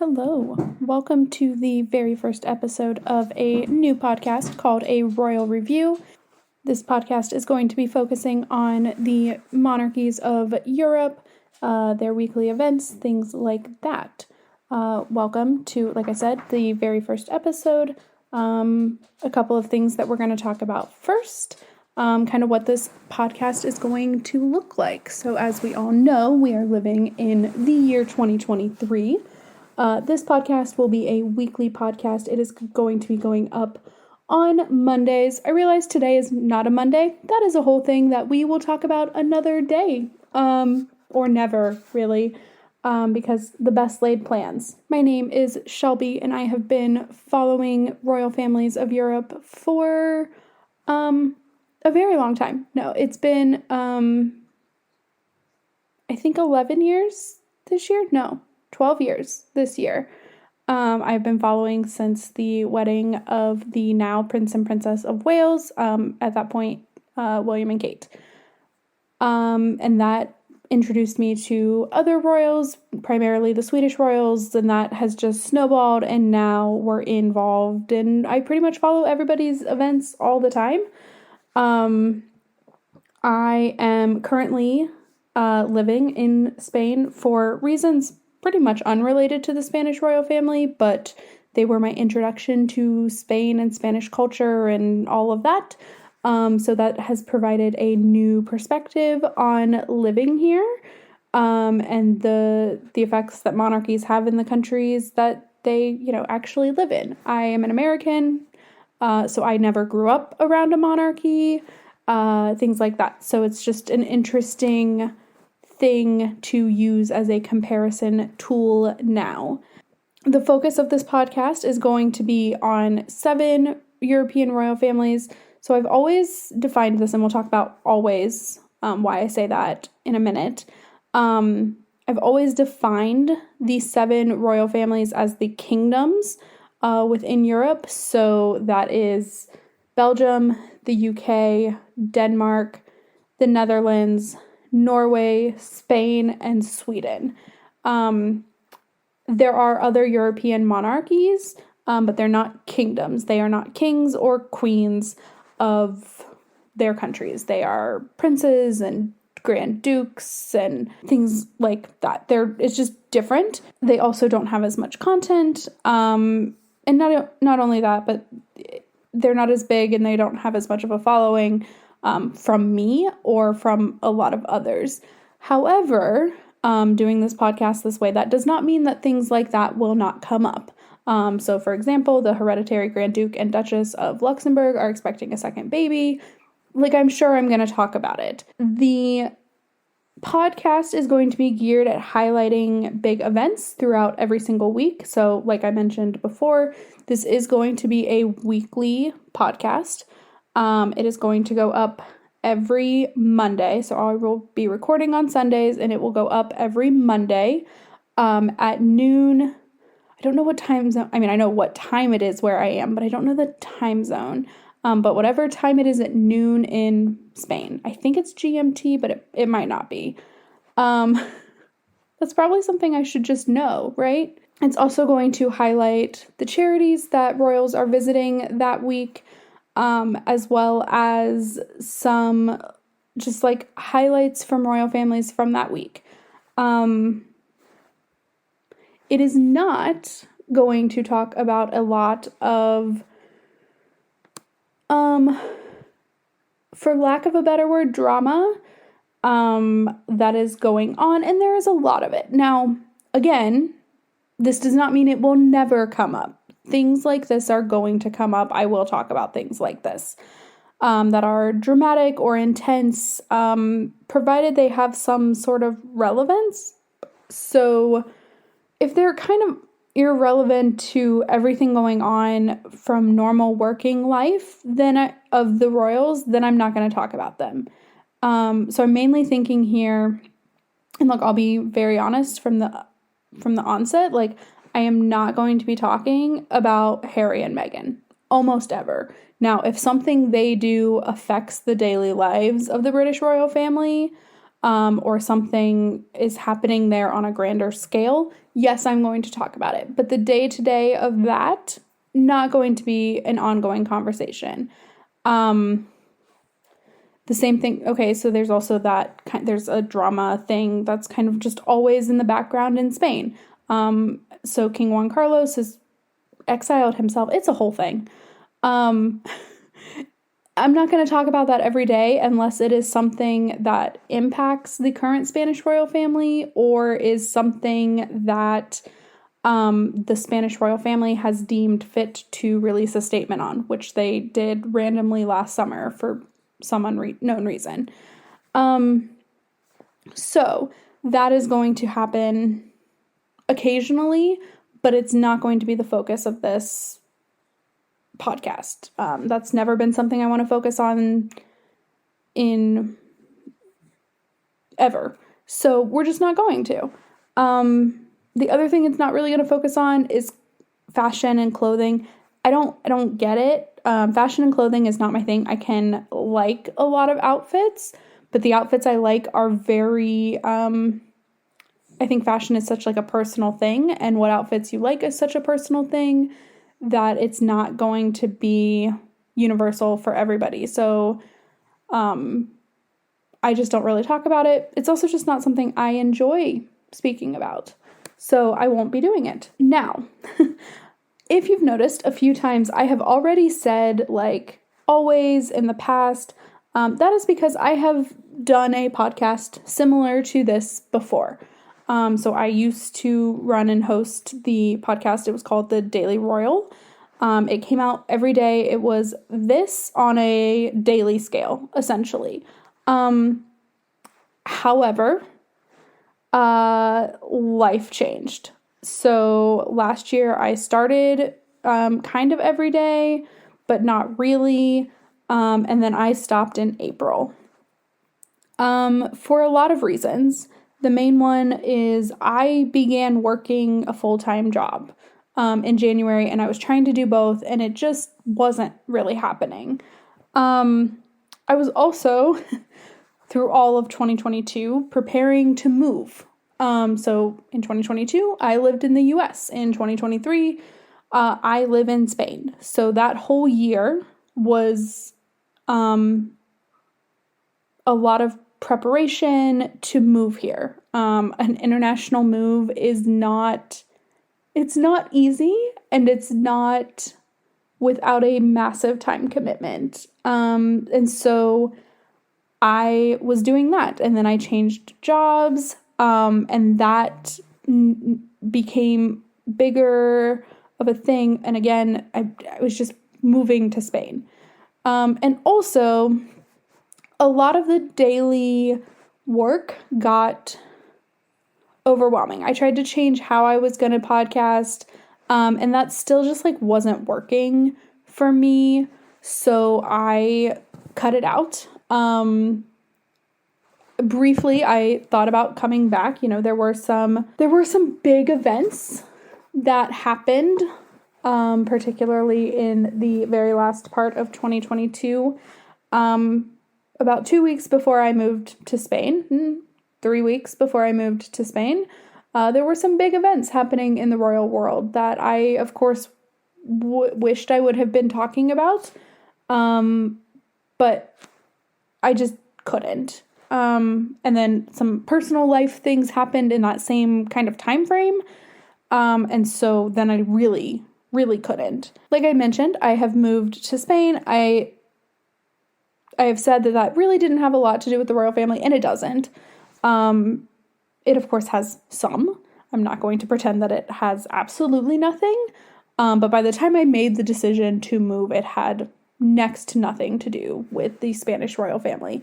Hello. Welcome to the very first episode of a new podcast called A Royal Review. This podcast is going to be focusing on the monarchies of Europe, their weekly events, things like that. Welcome to, like I said, the very first episode. A couple of things that we're going to talk about first. Kind of what this podcast is going to look like. So as we all know, we are living in the year 2023. This podcast will be a weekly podcast. It is going to be going up on Mondays. I realize today is not a Monday. That is a whole thing that we will talk about another day, or never, really, because the best laid plans. My name is Shelby, and I have been following royal families of Europe for a very long time. No, it's been, I think 11 years this year? No. 12 years this year. I've been following since the wedding of the now Prince and Princess of Wales, at that point, William and Kate. And that introduced me to other royals, primarily the Swedish royals, and that has just snowballed, and now we're involved, and I pretty much follow everybody's events all the time. I am currently living in Spain for reasons pretty much unrelated to the Spanish royal family, but they were my introduction to Spain and Spanish culture and all of that. So that has provided a new perspective on living here, and the effects that monarchies have in the countries that they, actually live in. I am an American, so I never grew up around a monarchy, things like that. So it's just an interesting thing to use as a comparison tool now. The focus of this podcast is going to be on 7 European royal families. So I've always defined this, and we'll talk about always, why I say that in a minute. I've always defined the 7 royal families as the kingdoms within Europe. So that is Belgium, the UK, Denmark, the Netherlands, Norway, Spain, and Sweden. There are other European monarchies, but they're not kingdoms. They are not kings or queens of their countries. They are princes and grand dukes and things like that. It's just different. They also don't have as much content, and not only that, but they're not as big and they don't have as much of a following from me or from a lot of others. However, doing this podcast this way, that does not mean that things like that will not come up. So for example, the hereditary Grand Duke and Duchess of Luxembourg are expecting a second baby. I'm sure I'm going to talk about it. The podcast is going to be geared at highlighting big events throughout every single week. So like I mentioned before, this is going to be a weekly podcast. It is going to go up every Monday. So I will be recording on Sundays, and it will go up every Monday at noon. I don't know what time zone. I mean, I know what time it is where I am, but I don't know the time zone. But whatever time it is at noon in Spain. I think it's GMT, but it might not be. That's probably something I should just know, right? It's also going to highlight the charities that royals are visiting that week, as well as some just highlights from royal families from that week. It is not going to talk about a lot of, for lack of a better word, drama that is going on, and there is a lot of it. Now, again, this does not mean it will never come up. Things like this are going to come up. I will talk about things like this that are dramatic or intense, provided they have some sort of relevance. So if they're kind of irrelevant to everything going on from normal working life of the royals, then I'm not going to talk about them. So I'm mainly thinking here, and look, I'll be very honest from the onset, I am not going to be talking about Harry and Meghan, almost ever. Now, if something they do affects the daily lives of the British royal family, or something is happening there on a grander scale, yes, I'm going to talk about it. But the day-to-day of that, not going to be an ongoing conversation. The same thing, okay, so there's also there's a drama thing that's kind of just always in the background in Spain. So King Juan Carlos has exiled himself. It's a whole thing. I'm not going to talk about that every day unless it is something that impacts the current Spanish royal family or is something that the Spanish royal family has deemed fit to release a statement on, which they did randomly last summer for some unknown reason. So that is going to happen occasionally, but it's not going to be the focus of this podcast. That's never been something I want to focus on in ever. So we're just not going to. The other thing it's not really going to focus on is fashion and clothing. I don't get it. Fashion and clothing is not my thing. I can like a lot of outfits, but the outfits I like are very, I think fashion is such like a personal thing, and what outfits you like is such a personal thing that it's not going to be universal for everybody. So, I just don't really talk about it. It's also just not something I enjoy speaking about. So I won't be doing it. Now, if you've noticed a few times, I have already said like always in the past, that is because I have done a podcast similar to this before. So I used to run and host the podcast. It was called The Daily Royal. It came out every day. It was this on a daily scale, essentially. However, life changed. So last year I started kind of every day, but not really. And then I stopped in April for a lot of reasons. The main one is I began working a full-time job in January, and I was trying to do both, and it just wasn't really happening. I was also, through all of 2022, preparing to move. So in 2022, I lived in the US. In 2023, I live in Spain. So that whole year was a lot of preparation to move here. An international move is not easy, and it's not without a massive time commitment. And so I was doing that, and then I changed jobs, and that became bigger of a thing. And again, I was just moving to Spain. And also, a lot of the daily work got overwhelming. I tried to change how I was going to podcast, and that still just like wasn't working for me. So I cut it out. Briefly, I thought about coming back. You know, there were some big events that happened, particularly in the very last part of 2022. About 2 weeks before I moved to Spain, 3 weeks before I moved to Spain, there were some big events happening in the royal world that I, of course, wished I would have been talking about, but I just couldn't. And then some personal life things happened in that same kind of time frame, and so then I really, really couldn't. Like I mentioned, I have moved to Spain. I have said that really didn't have a lot to do with the royal family, and it doesn't. It, of course, has some. I'm not going to pretend that it has absolutely nothing. But by the time I made the decision to move, it had next to nothing to do with the Spanish royal family.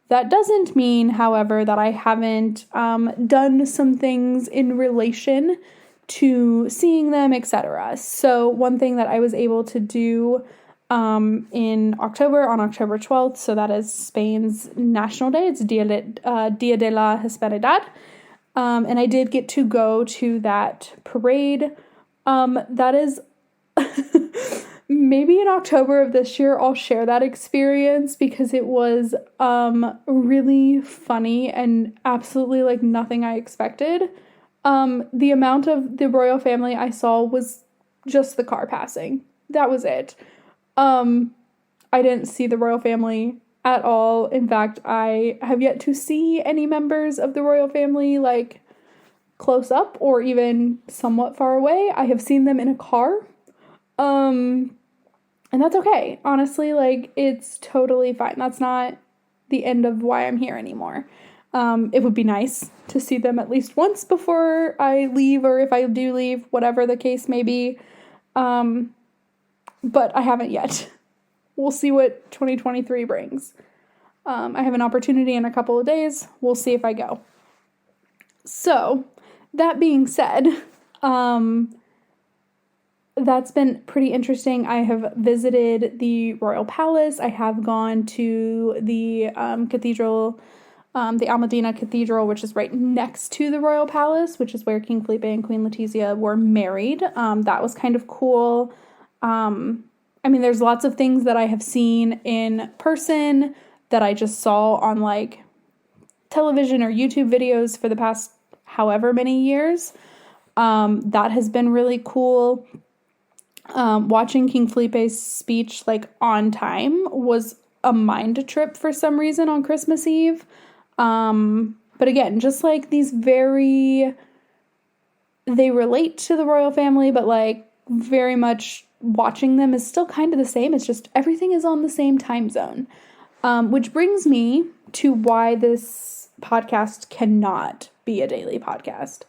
That doesn't mean, however, that I haven't done some things in relation to seeing them, etc. So one thing that I was able to do in October, on October 12th, so that is Spain's National Day, it's Dia de la Hispanidad, and I did get to go to that parade. That is maybe in October of this year, I'll share that experience because it was really funny and absolutely like nothing I expected. The amount of the royal family I saw was just the car passing. That was it. I didn't see the royal family at all. In fact, I have yet to see any members of the royal family like close up or even somewhat far away. I have seen them in a car. And that's okay. Honestly, like, it's totally fine. That's not the end of why I'm here anymore. It would be nice to see them at least once before I leave, or if I do leave, whatever the case may be. But I haven't yet. We'll see what 2023 brings. I have an opportunity in a couple of days. We'll see if I go. So, that being said, that's been pretty interesting. I have visited the Royal Palace. I have gone to the cathedral, the Almudena Cathedral, which is right next to the Royal Palace, which is where King Felipe and Queen Letizia were married. That was kind of cool. I mean, there's lots of things that I have seen in person that I just saw on like television or YouTube videos for the past however many years. That has been really cool. Watching King Felipe's speech like on time was a mind trip for some reason on Christmas Eve. But again, just like they relate to the royal family, but like very much watching them is still kind of the same. It's just everything is on the same time zone. Which brings me to why this podcast cannot be a daily podcast.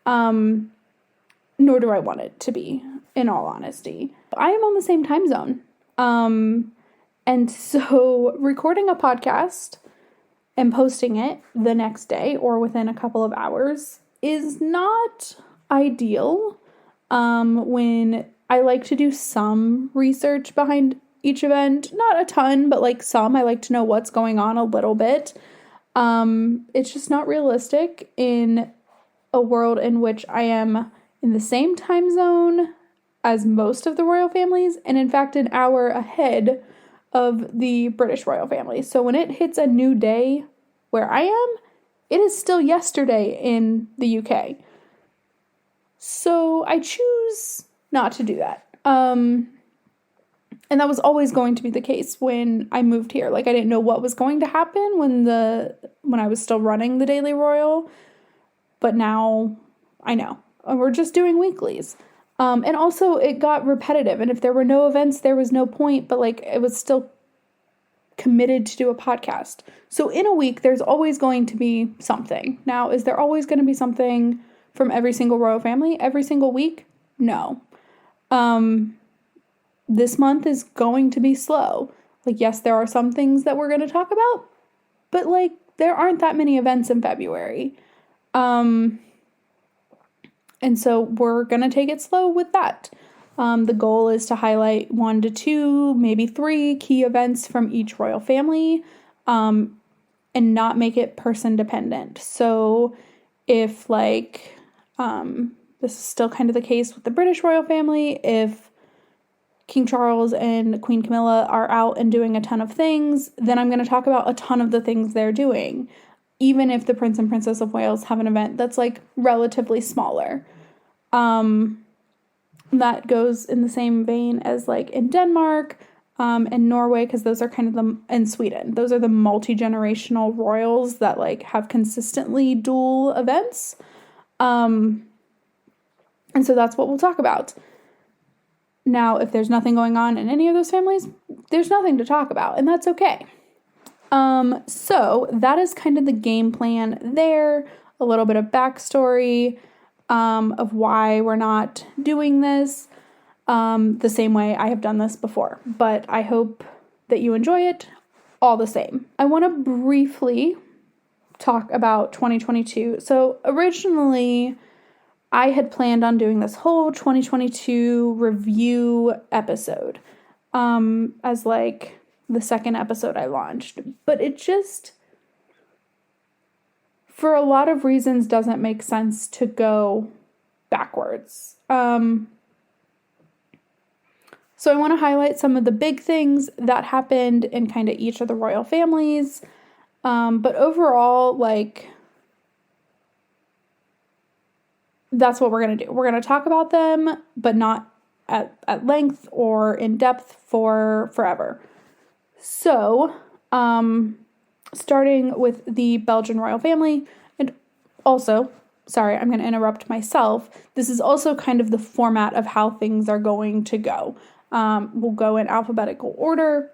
Nor do I want it to be, in all honesty. I am on the same time zone. And so recording a podcast and posting it the next day or within a couple of hours is not ideal. When I like to do some research behind each event, not a ton, but like some, I like to know what's going on a little bit. It's just not realistic in a world in which I am in the same time zone as most of the royal families, and in fact an hour ahead of the British royal family. So when it hits a new day where I am, it is still yesterday in the UK. So I choose not to do that. And that was always going to be the case when I moved here. Like, I didn't know what was going to happen when I was still running the Daily Royal, but now I know. We're just doing weeklies. And also it got repetitive, and if there were no events, there was no point, but like it was still committed to do a podcast. So in a week, there's always going to be something. Now, is there always going to be something from every single royal family every single week? No. This month is going to be slow. Like, yes, there are some things that we're going to talk about, but like there aren't that many events in February. And so we're going to take it slow with that. The goal is to highlight 1 to 2, maybe 3 key events from each royal family, and not make it person dependent. So if like, this is still kind of the case with the British royal family, if King Charles and Queen Camilla are out and doing a ton of things, then I'm going to talk about a ton of the things they're doing. Even if the Prince and Princess of Wales have an event that's like relatively smaller. That goes in the same vein as like in Denmark, and Norway, because those are kind of and Sweden. Those are the multi-generational royals that like have consistently dual events. And so that's what we'll talk about. Now, if there's nothing going on in any of those families, there's nothing to talk about, and that's okay. So that is kind of the game plan there, a little bit of backstory, of why we're not doing this, the same way I have done this before, but I hope that you enjoy it all the same. I want to briefly talk about 2022. So originally I had planned on doing this whole 2022 review episode, as like the second episode I launched, but it just, for a lot of reasons, doesn't make sense to go backwards. So I want to highlight some of the big things that happened in kind of each of the royal families. But overall, like, that's what we're going to do. We're going to talk about them, but not at length or in depth for forever. So, starting with the Belgian royal family, and also, sorry, I'm going to interrupt myself. This is also kind of the format of how things are going to go. We'll go in alphabetical order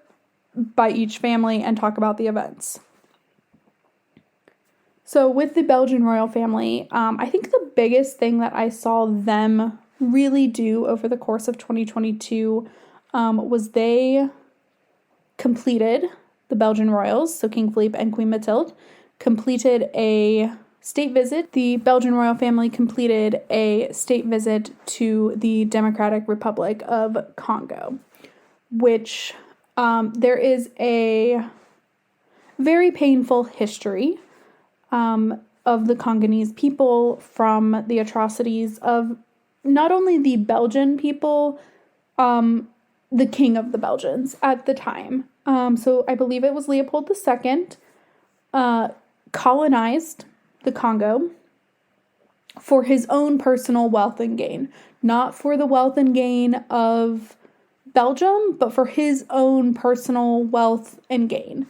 by each family and talk about the events. So with the Belgian royal family, I think the biggest thing that I saw them really do over the course of 2022 was they completed, the Belgian royals, so King Philippe and Queen Mathilde, completed a state visit. The Belgian royal family completed a state visit to the Democratic Republic of Congo, which there is a very painful history of the Congolese people from the atrocities of not only the Belgian people, the king of the Belgians at the time. So I believe it was Leopold II, colonized the Congo for his own personal wealth and gain, not for the wealth and gain of Belgium, but for his own personal wealth and gain.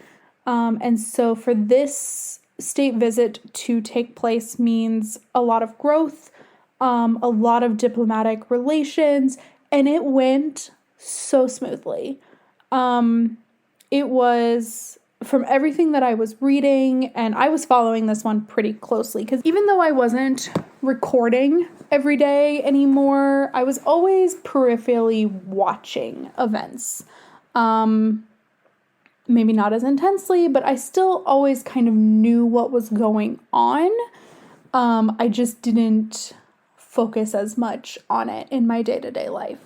And so for this state visit to take place means a lot of growth, a lot of diplomatic relations, and it went so smoothly. It was, from everything that I was reading, and I was following this one pretty closely, because even though I wasn't recording every day anymore, I was always peripherally watching events. Maybe not as intensely, but I still always kind of knew what was going on. I just didn't focus as much on it in my day-to-day life,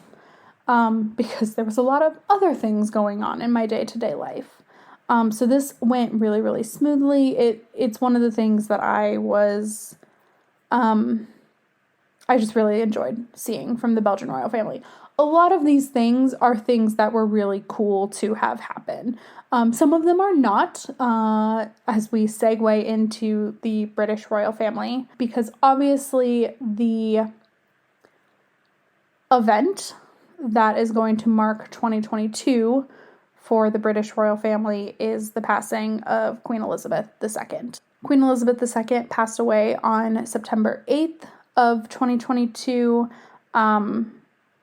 because there was a lot of other things going on in my day-to-day life. So this went really, really smoothly. It's one of the things that I just really enjoyed seeing from the Belgian royal family. A lot of these things are things that were really cool to have happen. Some of them are not, as we segue into the British royal family, because obviously the event that is going to mark 2022 for the British royal family is the passing of Queen Elizabeth II. Queen Elizabeth II passed away on September 8th of 2022,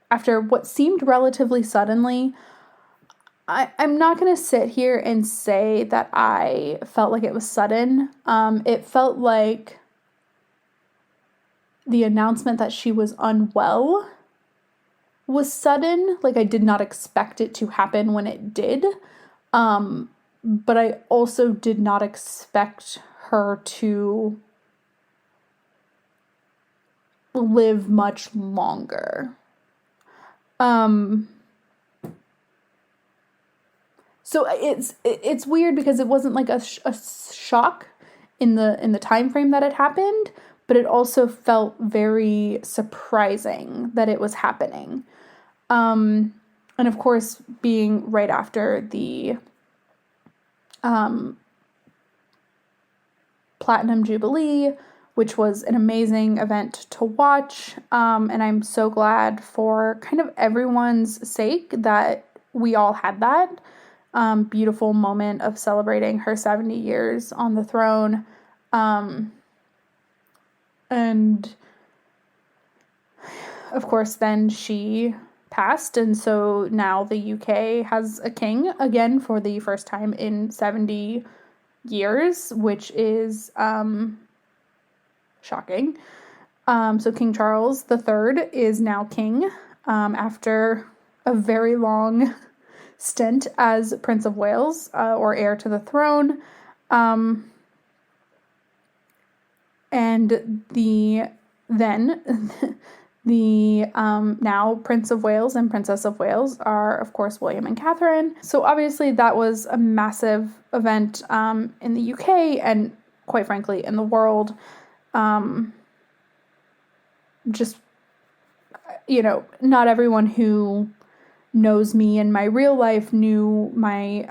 after what seemed relatively suddenly. I'm not going to sit here and say that I felt like it was sudden. It felt like the announcement that she was unwell was sudden. Like, I did not expect it to happen when it did. But I also did not expect her to live much longer. So it's weird because it wasn't like a shock in the time frame that it happened, but it also felt very surprising that it was happening. And of course, being right after the Platinum Jubilee, which was an amazing event to watch. And I'm so glad for kind of everyone's sake that we all had that beautiful moment of celebrating her 70 years on the throne. And of course, then she passed, and so now the UK has a king again for the first time in 70 years, which is shocking. So King Charles III is now king after a very long stint as Prince of Wales, or heir to the throne. And the now Prince of Wales and Princess of Wales are, of course, William and Catherine. So obviously that was a massive event in the UK and, quite frankly, in the world. Just, not everyone who knows me in my real life knew my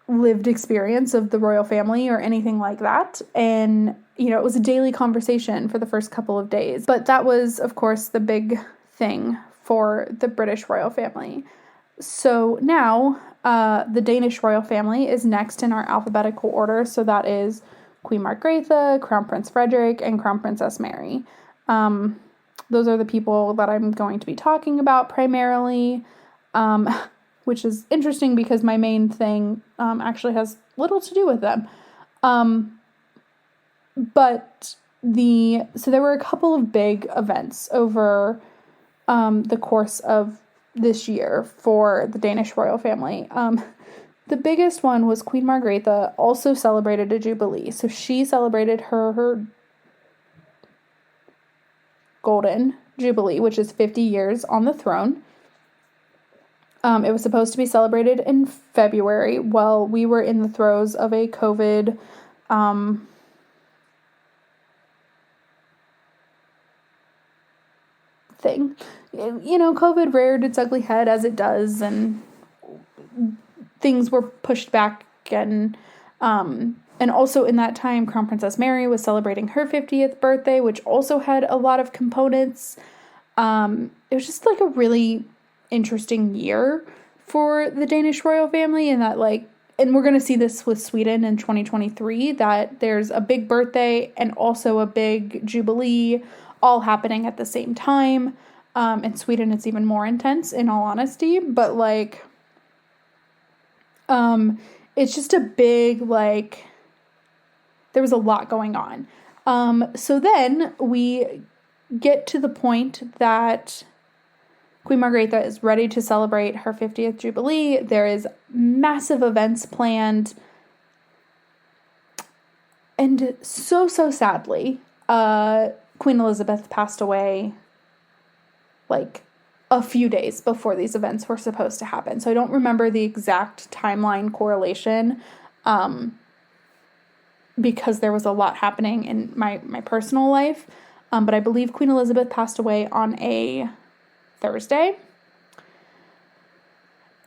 lived experience of the royal family or anything like that. And, it was a daily conversation for the first couple of days. But that was, of course, the big thing for the British royal family. So now, the Danish royal family is next in our alphabetical order. So that is Queen Margrethe, Crown Prince Frederik, and Crown Princess Mary. Those are the people that I'm going to be talking about primarily, which is interesting because my main thing actually has little to do with them. So there were a couple of big events over the course of this year for the Danish royal family. The biggest one was Queen Margrethe also celebrated a jubilee. So she celebrated her golden jubilee, which is 50 years on the throne. It was supposed to be celebrated in February. Well, we were in the throes of a COVID thing. COVID reared its ugly head as it does, and things were pushed back, and also in that time, Crown Princess Mary was celebrating her 50th birthday, which also had a lot of components. It was just like a really interesting year for the Danish royal family, and that and we're going to see this with Sweden in 2023, that there's a big birthday and also a big jubilee all happening at the same time. In Sweden, it's even more intense, in all honesty, but it's just a big, there was a lot going on. So then we get to the point that Queen Margrethe is ready to celebrate her 50th Jubilee. There is massive events planned. And so sadly, Queen Elizabeth passed away a few days before these events were supposed to happen. So I don't remember the exact timeline correlation because there was a lot happening in my personal life. But I believe Queen Elizabeth passed away on a Thursday.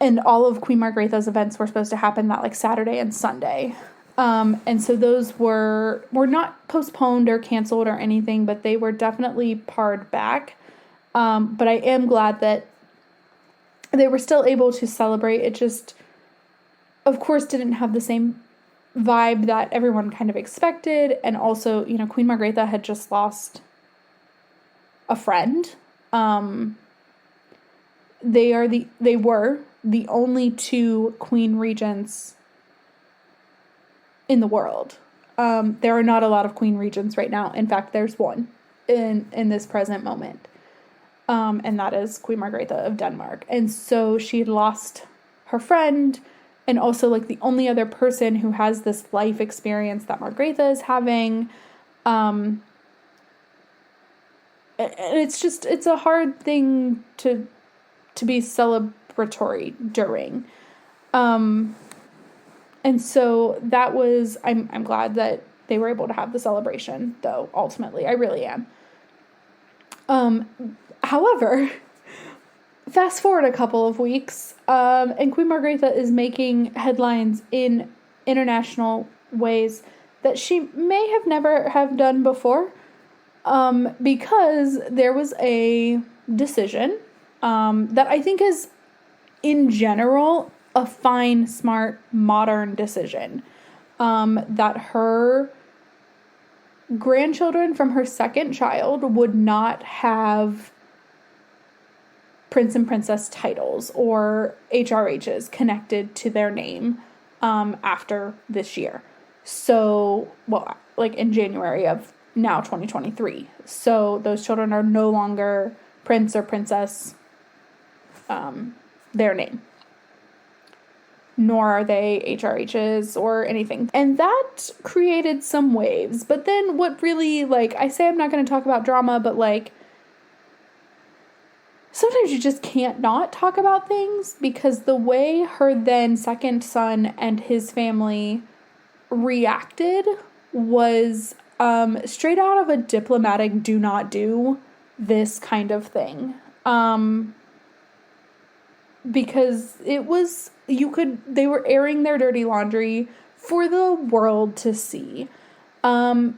And all of Queen Margrethe's events were supposed to happen that Saturday and Sunday. And so those were not postponed or canceled or anything, but they were definitely pared back. But I am glad that they were still able to celebrate. It just, of course, didn't have the same vibe that everyone kind of expected. And also, Queen Margrethe had just lost a friend. They were the only two queen regents in the world. There are not a lot of queen regents right now. In fact, there's one in this present moment. And that is Queen Margrethe of Denmark. And so she had lost her friend, and also the only other person who has this life experience that Margrethe is having. And it's a hard thing to be celebratory during. And so that was, I'm glad that they were able to have the celebration, though, ultimately. I really am. However, fast forward a couple of weeks, and Queen Margrethe is making headlines in international ways that she may have never have done before, because there was a decision that I think is, in general, a fine, smart, modern decision, that her grandchildren from her second child would not have Prince and Princess titles or HRHs connected to their name after this year. So, in January of now 2023. So those children are no longer Prince or Princess, their name. Nor are they HRHs or anything. And that created some waves. But then what really, I say I'm not going to talk about drama, but sometimes you just can't not talk about things, because the way her then second son and his family reacted was straight out of a diplomatic do not do this kind of thing. Because they were airing their dirty laundry for the world to see. And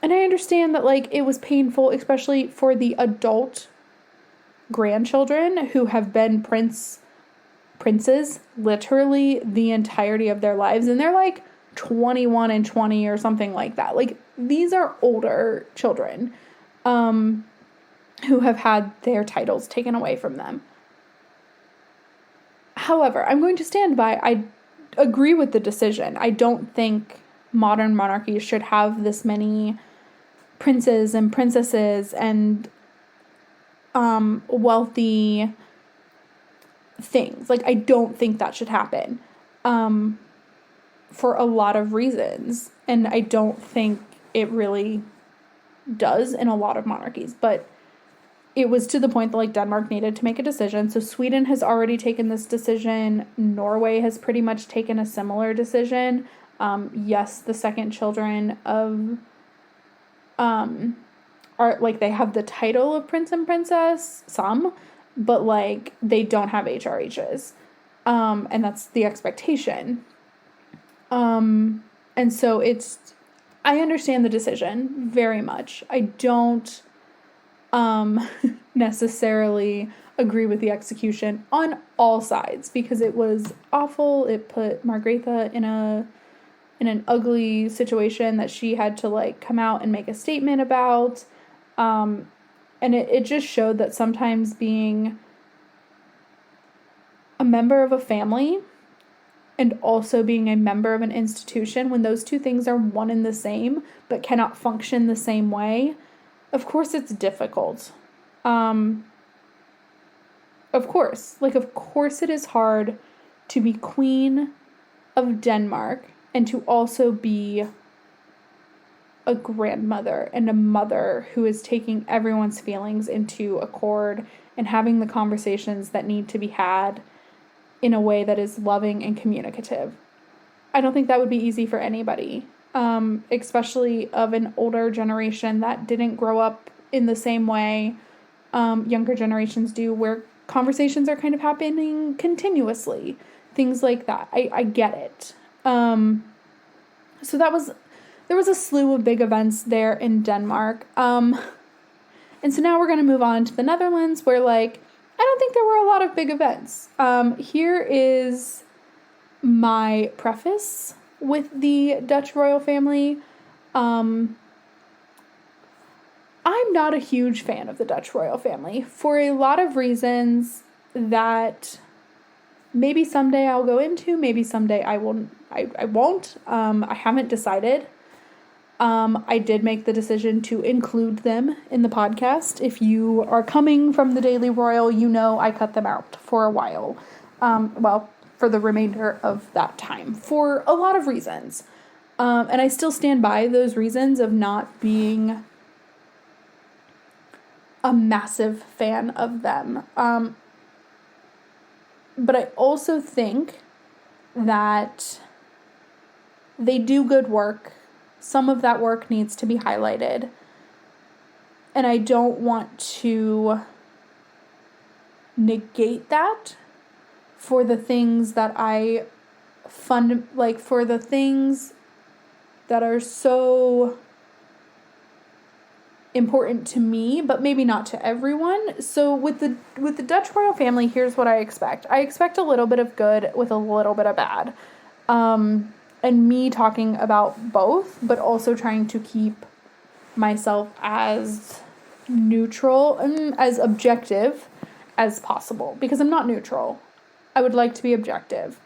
I understand that, like, it was painful, especially for the adult grandchildren who have been princes literally the entirety of their lives. And they're like 21 and 20 or something like that. Like, these are older children, who have had their titles taken away from them. However, I'm going to stand by, I agree with the decision. I don't think modern monarchies should have this many princes and princesses and wealthy things. Like, I don't think that should happen for a lot of reasons. And I don't think it really does in a lot of monarchies. But it was to the point that, like, Denmark needed to make a decision. So Sweden has already taken this decision. Norway has pretty much taken a similar decision. Yes, the second children of are, like, they have the title of prince and princess, some, but, like, they don't have HRHs. And that's the expectation. And so I understand the decision very much. I don't necessarily agree with the execution on all sides, because it was awful. It put Margrethe in an ugly situation that she had to, like, come out and make a statement about. And it just showed that sometimes being a member of a family and also being a member of an institution, when those two things are one and the same but cannot function the same way, of course it's difficult. Of course it is hard to be Queen of Denmark and to also be a grandmother and a mother who is taking everyone's feelings into accord and having the conversations that need to be had in a way that is loving and communicative. I don't think that would be easy for anybody, especially of an older generation that didn't grow up in the same way younger generations do, where conversations are kind of happening continuously, things like that. I get it. So there was a slew of big events there in Denmark. And so now we're going to move on to the Netherlands, where, like, I don't think there were a lot of big events. Here is my preface with the Dutch royal family. I'm not a huge fan of the Dutch royal family for a lot of reasons that maybe someday I'll go into, maybe someday I won't. I haven't decided. I did make the decision to include them in the podcast. If you are coming from the Daily Royal, you know I cut them out for a while. For the remainder of that time, for a lot of reasons. And I still stand by those reasons of not being a massive fan of them. But I also think that they do good work. Some of that work needs to be highlighted. And I don't want to negate that for the things that for the things that are so important to me, but maybe not to everyone. So with the Dutch royal family, here's what I expect. I expect a little bit of good with a little bit of bad. And me talking about both, but also trying to keep myself as neutral and as objective as possible, because I'm not neutral. I would like to be objective.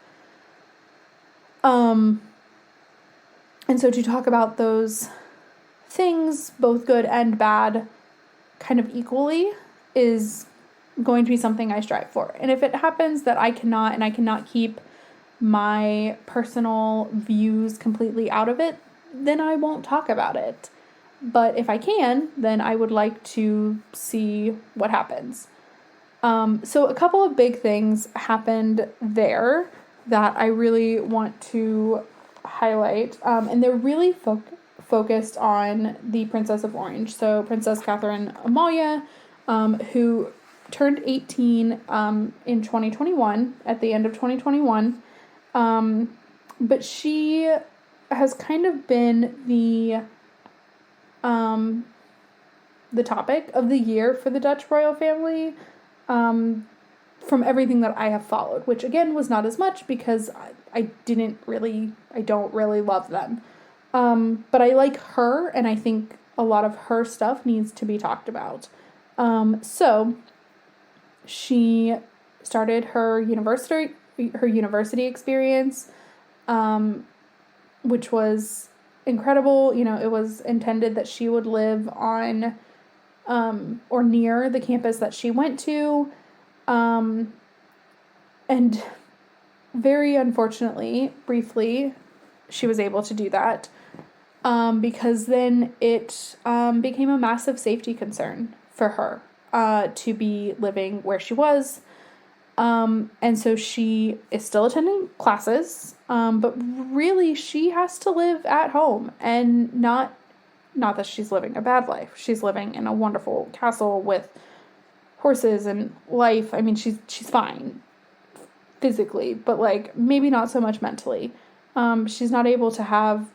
And so to talk about those things, both good and bad, kind of equally, is going to be something I strive for. And if it happens that I cannot keep my personal views completely out of it, then I won't talk about it. But if I can, then I would like to see what happens. So a couple of big things happened there that I really want to highlight. And they're really focused on the Princess of Orange. So Princess Catherine Amalia who turned 18 in 2021, at the end of 2021. But she has kind of been the topic of the year for the Dutch royal family, from everything that I have followed, which again was not as much because I don't really love them. But I like her, and I think a lot of her stuff needs to be talked about. So she started her university experience, which was incredible. It was intended that she would live on, or near the campus that she went to. And very unfortunately, briefly, she was able to do that, because then it became a massive safety concern for her to be living where she was. And so she is still attending classes, but really she has to live at home, and not that she's living a bad life. She's living in a wonderful castle with horses and life. I mean, she's fine physically, but like maybe not so much mentally. She's not able to have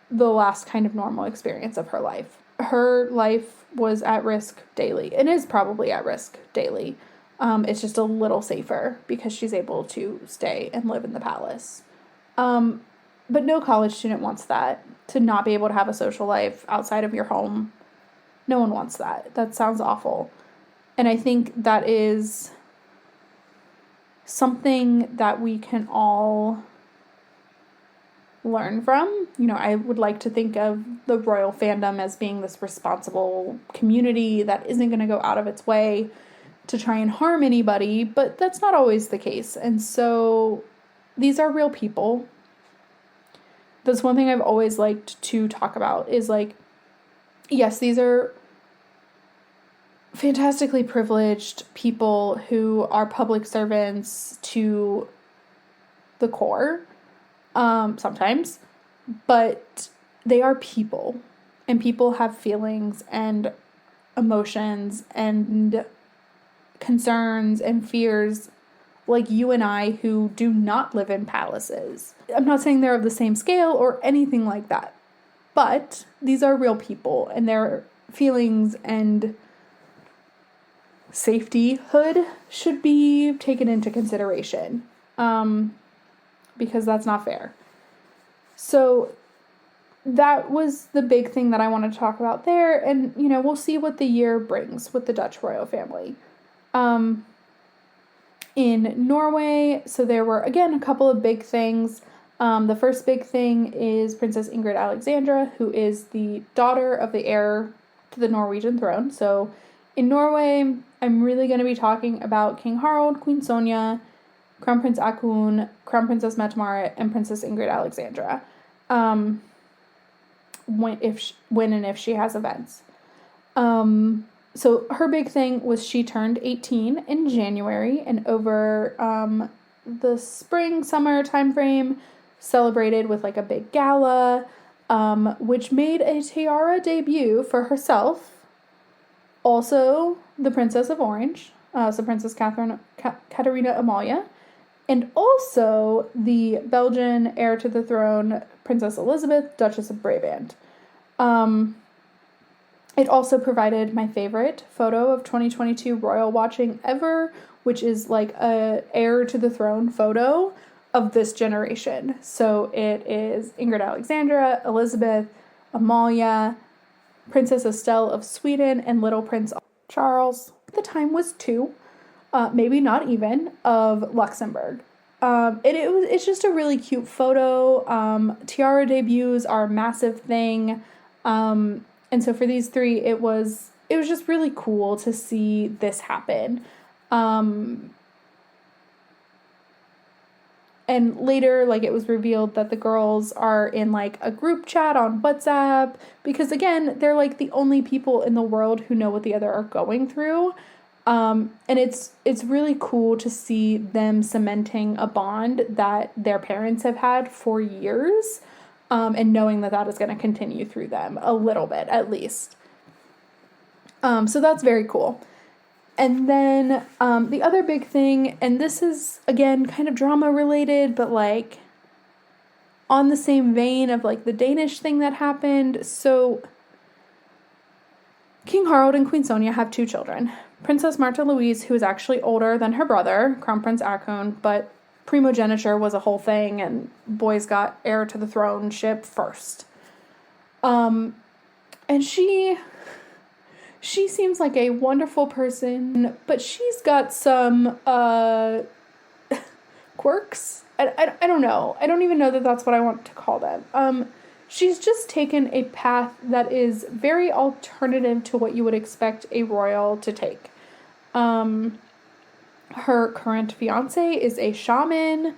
the last kind of normal experience of her life. Her life was at risk daily, and is probably at risk daily. It's just a little safer because she's able to stay and live in the palace. But no college student wants that, to not be able to have a social life outside of your home. No one wants that. That sounds awful. And I think that is something that we can all learn from. I would like to think of the royal fandom as being this responsible community that isn't going to go out of its way to try and harm anybody, but that's not always the case. And so these are real people. That's one thing I've always liked to talk about, is like, yes, these are fantastically privileged people who are public servants to the core, sometimes, but they are people, and people have feelings and emotions and concerns and fears like you and I, who do not live in palaces. I'm not saying they're of the same scale or anything like that, but these are real people, and their feelings and safetyhood should be taken into consideration, because that's not fair. So that was the big thing that I wanted to talk about there, and we'll see what the year brings with the Dutch royal family. In Norway, so there were, again, a couple of big things. The first big thing is Princess Ingrid Alexandra, who is the daughter of the heir to the Norwegian throne. So in Norway, I'm really going to be talking about King Harald, Queen Sonja, Crown Prince Haakon, Crown Princess Mette-Marit, and Princess Ingrid Alexandra, when and if she has events. So her big thing was she turned 18 in January, and over the summer timeframe celebrated with like a big gala, which made a tiara debut for herself. Also, the Princess of Orange, so Princess Katarina Amalia, and also the Belgian heir to the throne, Princess Elizabeth, Duchess of Brabant. It also provided my favorite photo of 2022 royal watching ever, which is like a heir to the throne photo of this generation. So it is Ingrid Alexandra, Elizabeth, Amalia, Princess Estelle of Sweden, and little Prince Charles. The time was 2, maybe not even, of Luxembourg. It's just a really cute photo. Tiara debuts are a massive thing. And so for these 3, it was just really cool to see this happen. And later, like, it was revealed that the girls are in, like, a group chat on WhatsApp, because, again, they're, like, the only people in the world who know what the other are going through. And it's really cool to see them cementing a bond that their parents have had for years, and knowing that is going to continue through them a little bit, at least. So that's very cool. And then the other big thing, and this is, again, kind of drama related, but like on the same vein of like the Danish thing that happened. So King Harald and Queen Sonja have 2 children. Princess Martha Louise, who is actually older than her brother, Crown Prince Haakon, but primogeniture was a whole thing, and boys got heir to the throne ship first. And she seems like a wonderful person, but she's got some quirks. I don't know. I don't even know that that's what I want to call them. She's just taken a path that is very alternative to what you would expect a royal to take. Her current fiance is a shaman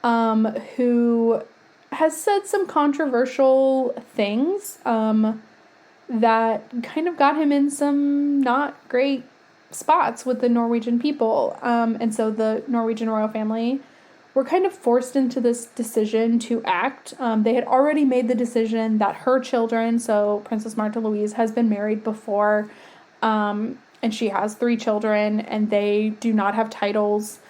who has said some controversial things that kind of got him in some not great spots with the Norwegian people. And so the Norwegian royal family were kind of forced into this decision to act. They had already made the decision that her children, so Princess Martha Louise has been married before, and she has 3 children, and they do not have titles.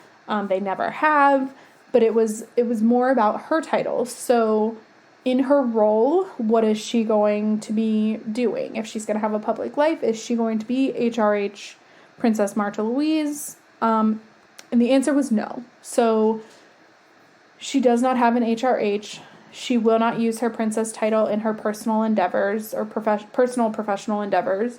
They never have, but it was more about her titles. So in her role, what is she going to be doing? If she's going to have a public life, is she going to be HRH Princess Martha Louise? And the answer was no. So she does not have an HRH. She will not use her princess title in her personal endeavors or professional endeavors.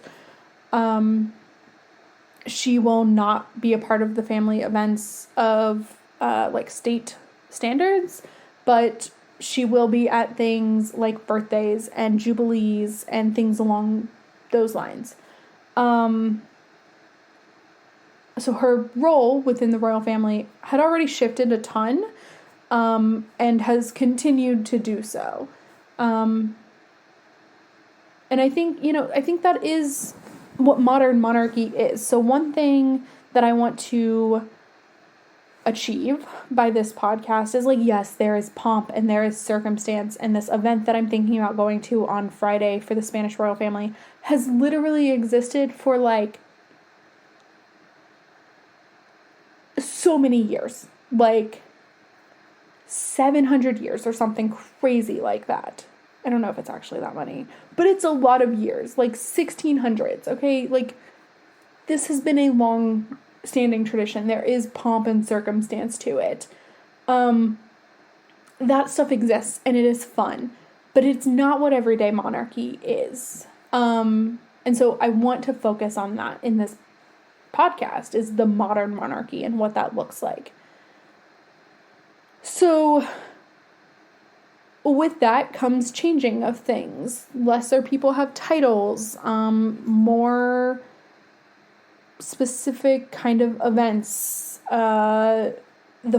She will not be a part of the family events of like state standards, but she will be at things like birthdays and jubilees and things along those lines. So her role within the royal family had already shifted a ton, and has continued to do so. And I think that is what modern monarchy is. So one thing that I want to achieve by this podcast is like, yes, there is pomp and there is circumstance, and this event that I'm thinking about going to on Friday for the Spanish royal family has literally existed for like so many years, like 700 years or something crazy like that. I don't know if it's actually that many, but it's a lot of years, like 1600s, okay? Like, this has been a long-standing tradition. There is pomp and circumstance to it. That stuff exists, and it is fun, but it's not what everyday monarchy is. And so I want to focus on that in this podcast, is the modern monarchy and what that looks like. So with that comes changing of things. Lesser people have titles, more specific kind of events, the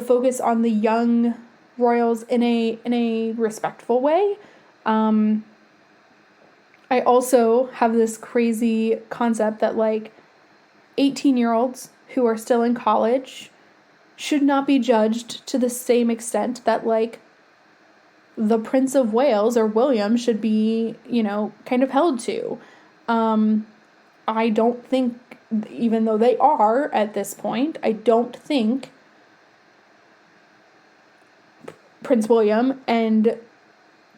focus on the young royals in a respectful way. I also have this crazy concept that like 18-year-olds who are still in college should not be judged to the same extent that like the Prince of Wales or William should be, kind of held to. I don't think, even though they are at this point, I don't think Prince William and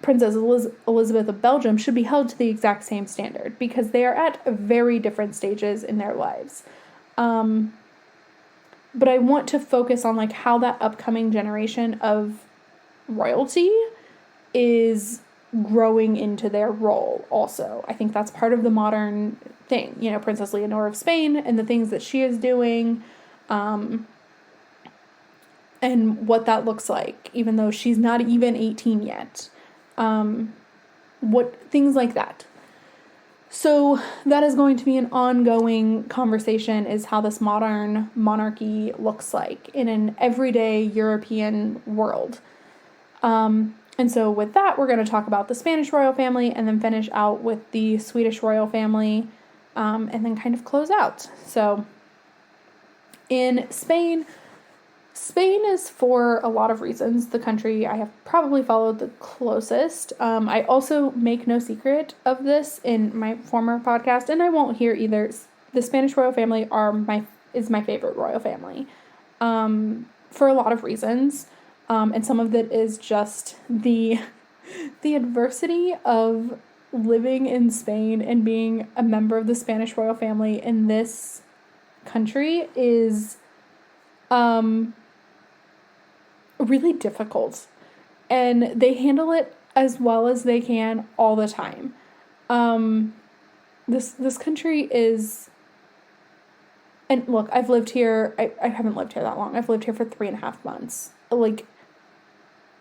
Princess Elizabeth of Belgium should be held to the exact same standard, because they are at very different stages in their lives. But I want to focus on like how that upcoming generation of royalty is growing into their role also. I think that's part of the modern thing. Princess Leonor of Spain and the things that she is doing, and what that looks like, even though she's not even 18 yet. Things like that. So that is going to be an ongoing conversation, is how this modern monarchy looks like in an everyday European world. And so with that, we're going to talk about the Spanish royal family and then finish out with the Swedish royal family, and then kind of close out. So in Spain, Spain is, for a lot of reasons, the country I have probably followed the closest. I also make no secret of this in my former podcast, and I won't here either. The Spanish royal family is my favorite royal family, for a lot of reasons, and some of it is just the adversity of living in Spain and being a member of the Spanish royal family in this country is really difficult, and they handle it as well as they can all the time. This country is, and look, I've lived here, I haven't lived here that long. I've lived here for 3.5 months. Like,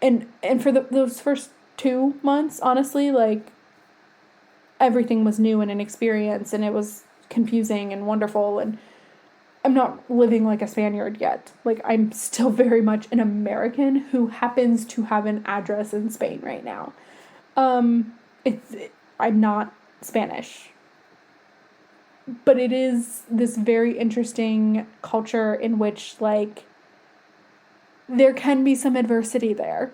and for those first 2 months, honestly, like, everything was new and an experience, and it was confusing and wonderful, and I'm not living like a Spaniard yet. Like, I'm still very much an American who happens to have an address in Spain right now. I'm not Spanish. But it is this very interesting culture in which, like, there can be some adversity there.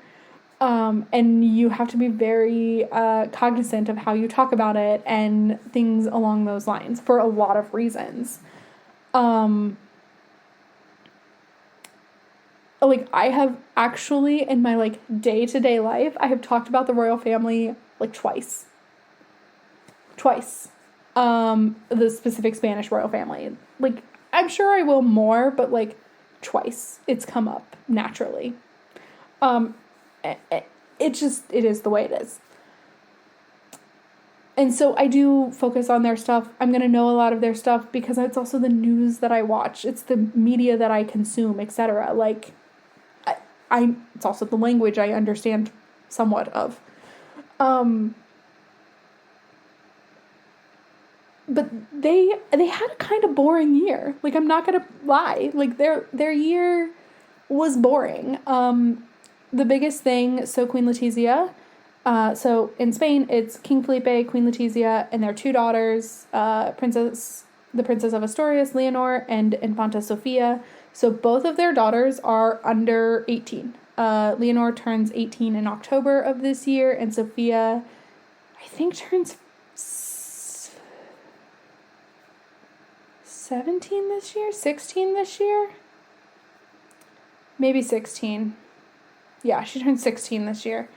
And you have to be very cognizant of how you talk about it and things along those lines for a lot of reasons. Like, I have actually, in my, like, day-to-day life, I have talked about the royal family, like, twice. The specific Spanish royal family. Like, I'm sure I will more, but, like, twice. It's come up naturally. It is the way it is. And so I do focus on their stuff. I'm going to know a lot of their stuff because it's also the news that I watch. It's the media that I consume, etc. Like, it's also the language I understand somewhat of. But they had a kind of boring year. Like, I'm not going to lie. Like, their year was boring. The biggest thing, so Queen Letizia, so in Spain, it's King Felipe, Queen Letizia, and their 2 daughters, the Princess of Asturias, Leonor, and Infanta Sofia. So both of their daughters are under 18. Leonor turns 18 in October of this year, and Sofia, I think, turns 17 this year? 16 this year? Maybe 16. Yeah, she turned 16 this year.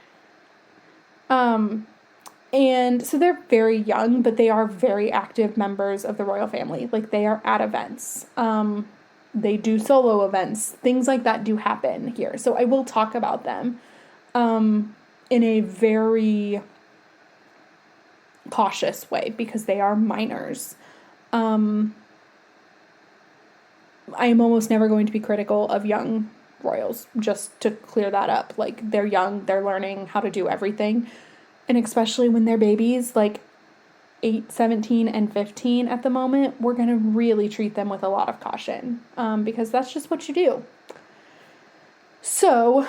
And so they're very young, but they are very active members of the royal family. Like, they are at events. They do solo events. Things like that do happen here. So I will talk about them in a very cautious way because they are minors. I am almost never going to be critical of young royals, just to clear that up. Like, they're young, they're learning how to do everything. And especially when they're babies, like 8, 17, and 15 at the moment, we're going to really treat them with a lot of caution because that's just what you do. So,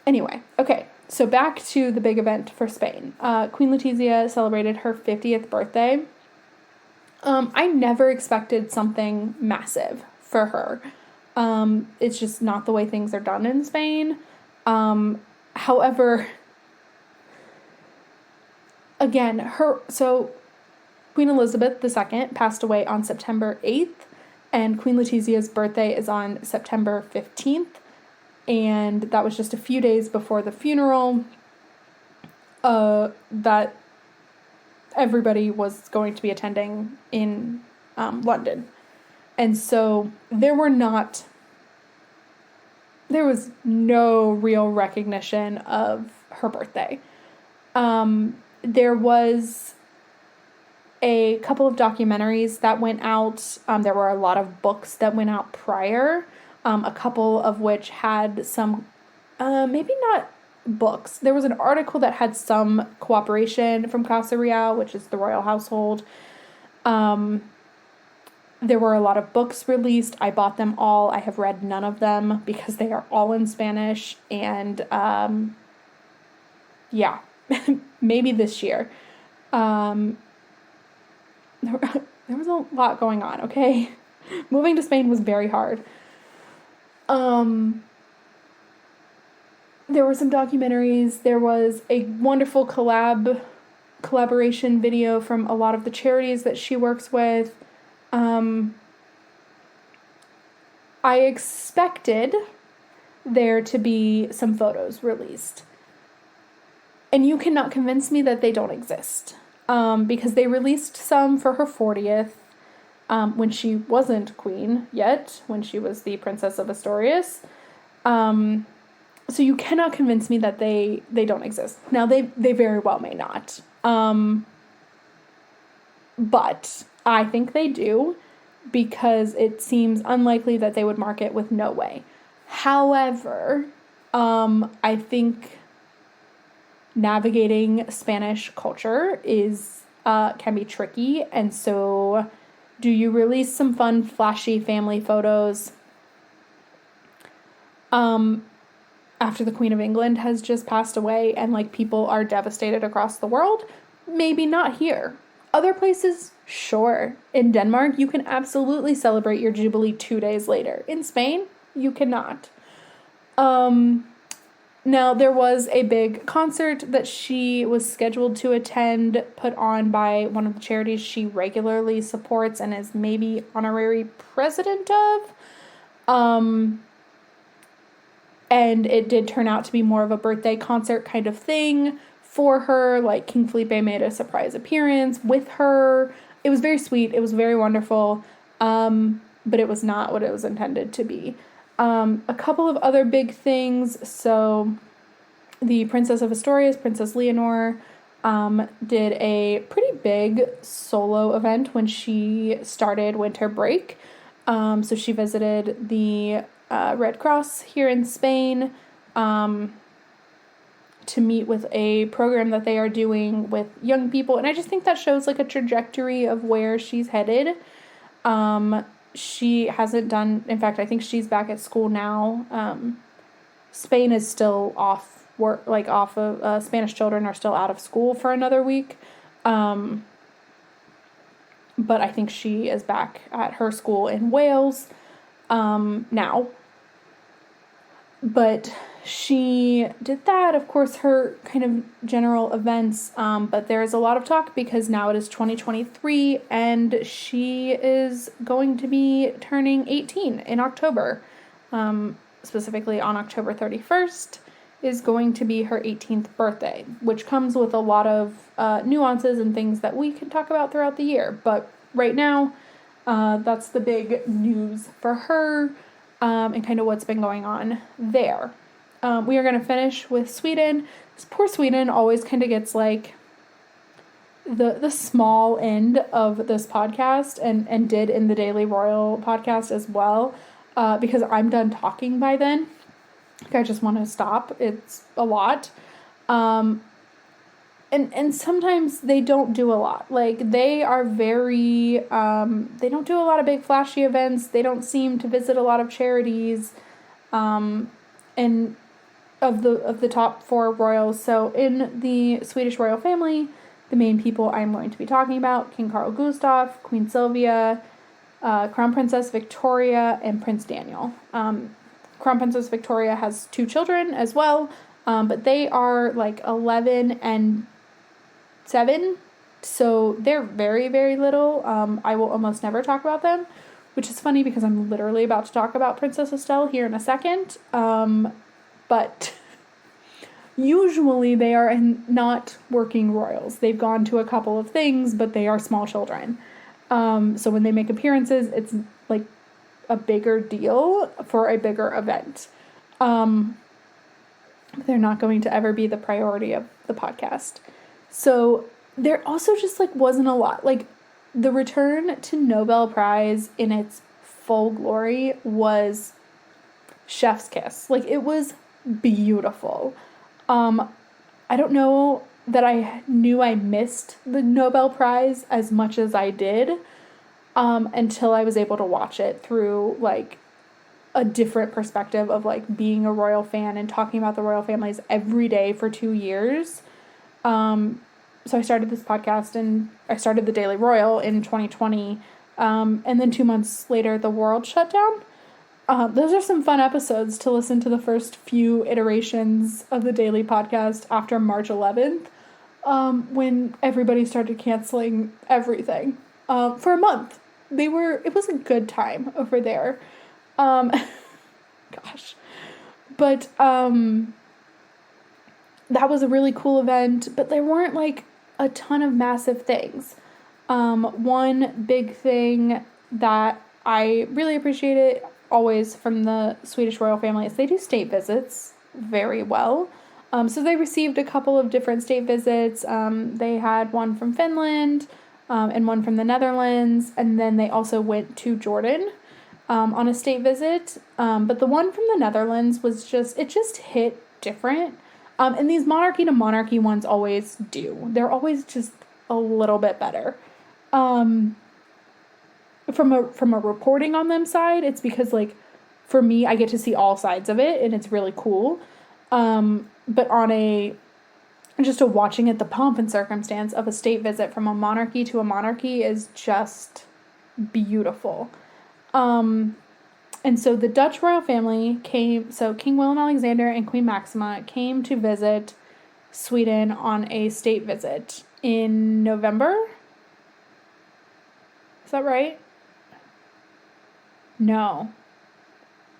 anyway, okay. So back to the big event for Spain. Queen Letizia celebrated her 50th birthday. I never expected something massive for her. It's just not the way things are done in Spain. However, again, so Queen Elizabeth II passed away on September 8th, and Queen Letizia's birthday is on September 15th, and that was just a few days before the funeral that everybody was going to be attending in London. And so there was no real recognition of her birthday. There was a couple of documentaries that went out. There were a lot of books that went out prior, a couple of which had some, maybe not books. There was an article that had some cooperation from Casa Real, which is the royal household. There were a lot of books released. I bought them all. I have read none of them because they are all in Spanish. And, yeah, maybe this year. There was a lot going on, okay? Moving to Spain was very hard. There were some documentaries. There was a wonderful collaboration video from a lot of the charities that she works with. I expected there to be some photos released. And you cannot convince me that they don't exist. Because they released some for her 40th, when she wasn't queen yet, when she was the Princess of Asturias. So you cannot convince me that they don't exist. Now, they very well may not. But I think they do, because it seems unlikely that they would mark it with no way. However, I think navigating Spanish culture can be tricky, and so do you release some fun, flashy family photos after the Queen of England has just passed away and like people are devastated across the world? Maybe not here. Other places, sure. In Denmark, you can absolutely celebrate your Jubilee 2 days later. In Spain, you cannot. Now, there was a big concert that she was scheduled to attend, put on by one of the charities she regularly supports and is maybe honorary president of. And it did turn out to be more of a birthday concert kind of thing for her. Like, King Felipe made a surprise appearance with her. It was very sweet. It was very wonderful. But it was not what it was intended to be. A couple of other big things. So the Princess of Asturias, Princess Leonor, did a pretty big solo event when she started winter break. So she visited the Red Cross here in Spain to meet with a program that they are doing with young people. And I just think that shows like a trajectory of where she's headed. She hasn't done, in fact, I think she's back at school now. Spain is still off work, like off of, Spanish children are still out of school for another week. But I think she is back at her school in Wales, now. But she did that, of course, her kind of general events, but there is a lot of talk because now it is 2023 and she is going to be turning 18 in October. Specifically on October 31st is going to be her 18th birthday, which comes with a lot of nuances and things that we can talk about throughout the year. But right now, that's the big news for her. And kind of what's been going on there. We are going to finish with Sweden. This poor Sweden always kind of gets like the small end of this podcast and did in the Daily Royal podcast as well, because I'm done talking by then. Like, I just want to stop. It's a lot. And sometimes they don't do a lot. Like, they are very, they don't do a lot of big flashy events. They don't seem to visit a lot of charities, and of the top 4 royals. So in the Swedish royal family, the main people I'm going to be talking about: King Carl Gustaf, Queen Sylvia, Crown Princess Victoria, and Prince Daniel. Crown Princess Victoria has 2 children as well, but they are like 11 and 7, so they're very, very little. I will almost never talk about them, which is funny because I'm literally about to talk about Princess Estelle here in a second. But usually they are not working royals. They've gone to a couple of things, but they are small children. So when they make appearances, it's like a bigger deal for a bigger event. They're not going to ever be the priority of the podcast. So there also just like wasn't a lot. Like, the return to Nobel Prize in its full glory was chef's kiss. Like, it was beautiful. I don't know that I knew I missed the Nobel Prize as much as I did, until I was able to watch it through like a different perspective of like being a royal fan and talking about the royal families every day for 2 years. So I started this podcast and I started the Daily Royal in 2020. And then 2 months later, the world shut down. Those are some fun episodes to listen to the first few iterations of the daily podcast after March 11th, when everybody started canceling everything for a month. It was a good time over there. Gosh. But that was a really cool event, but there weren't like a ton of massive things. One big thing that I really appreciated always from the Swedish royal family is they do state visits very well. So they received a couple of different state visits. They had one from Finland and one from the Netherlands, and then they also went to Jordan on a state visit. But the one from the Netherlands was just hit different. And these monarchy to monarchy ones always do. They're always just a little bit better. From a reporting on them side, it's because, like, for me, I get to see all sides of it, and it's really cool. But on just watching it, the pomp and circumstance of a state visit from a monarchy to a monarchy is just beautiful. And so the Dutch royal family came, so King Willem-Alexander and Queen Maxima came to visit Sweden on a state visit in November. Is that right? No.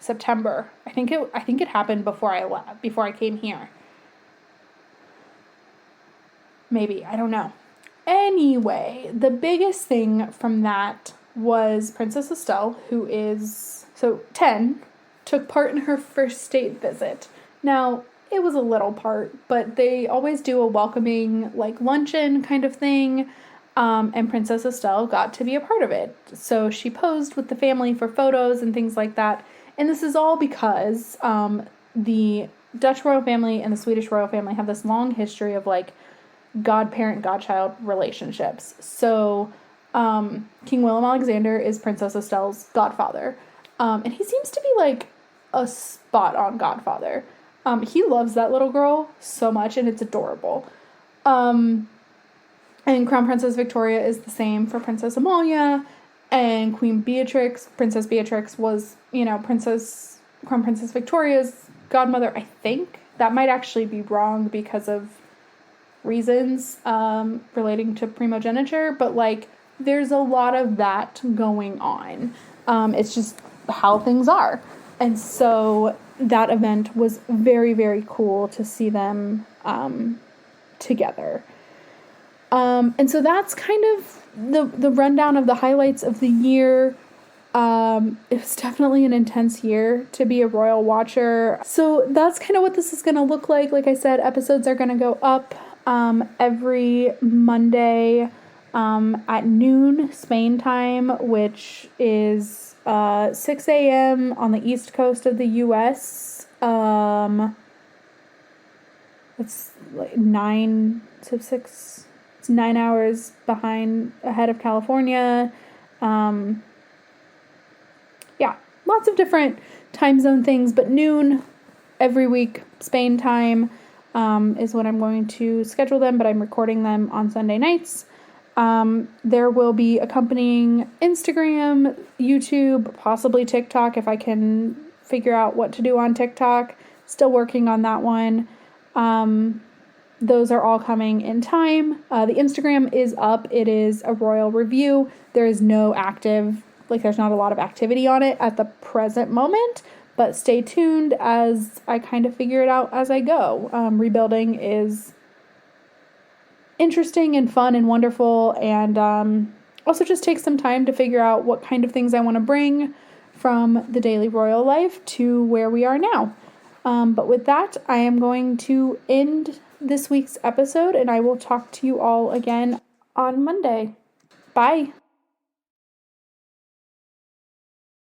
September. I think it happened before I came here. Maybe, I don't know. Anyway, the biggest thing from that was Princess Estelle, who is 10, took part in her first state visit. Now, it was a little part, but they always do a welcoming, like, luncheon kind of thing. And Princess Estelle got to be a part of it. So she posed with the family for photos and things like that. And this is all because the Dutch royal family and the Swedish royal family have this long history of, like, godparent, godchild relationships. So King Willem-Alexander is Princess Estelle's godfather. And he seems to be, like, a spot-on godfather. He loves that little girl so much, and it's adorable. And Crown Princess Victoria is the same for Princess Amalia, and Queen Beatrix. Princess Beatrix was, Crown Princess Victoria's godmother, I think. That might actually be wrong because of reasons relating to primogeniture, but, like, there's a lot of that going on. It's just how things are. And so that event was very, very cool to see them together. And so that's kind of the rundown of the highlights of the year. It was definitely an intense year to be a royal watcher. So that's kind of what this is going to look like. Like I said, episodes are going to go up every Monday at noon Spain time, which is 6 a.m. on the east coast of the U.S. It's like 9 to 6. It's 9 hours ahead of California. Yeah, lots of different time zone things, but noon every week, Spain time, is when I'm going to schedule them, but I'm recording them on Sunday nights. There will be accompanying Instagram, YouTube, possibly TikTok if I can figure out what to do on TikTok. Still working on that one. Those are all coming in time. The Instagram is up. It is a royal review. There is no there's not a lot of activity on it at the present moment, but stay tuned as I kind of figure it out as I go. Rebuilding is interesting and fun and wonderful, and also just takes some time to figure out what kind of things I want to bring from the daily royal life to where we are now. But with that, I am going to end this week's episode, and I will talk to you all again on Monday. Bye.